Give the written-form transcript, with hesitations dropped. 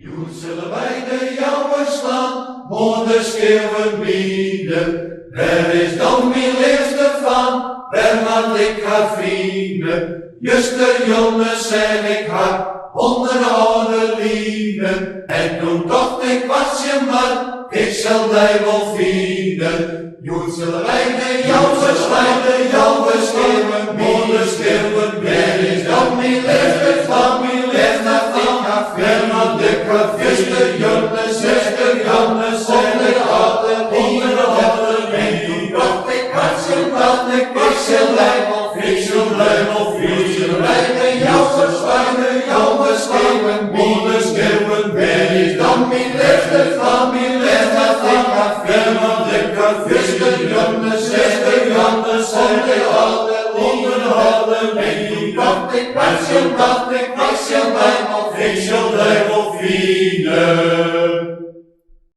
Joet zullen wij de jouwer slaan, moeder skeaven bine. Waar is dan mijn liefste van, waar maak ik haar vrienden? Justerjoune zeg ik haar, onder de oude lieden. En toen tocht ik Wachtsje maar, ik zal die wel vinden. Joet zullen wij de jouwer slaan, de jouwer skeaven moeder skeaven bine. Waar is dan mijn liefste van, mijn liefste van, waar maak ik haar vrienden? Justerjoune zeg ik onder de oude lieden. Ik zal blijven vieren, de jouwer slaan, de jouwer skeaven, moeder skeaven, waar is dan mijn liefste van, mijn liefste van, waar maak ik haar vrienden? Justerjoune zeg ik onder de oude lieden. Ik zal blijven vieren.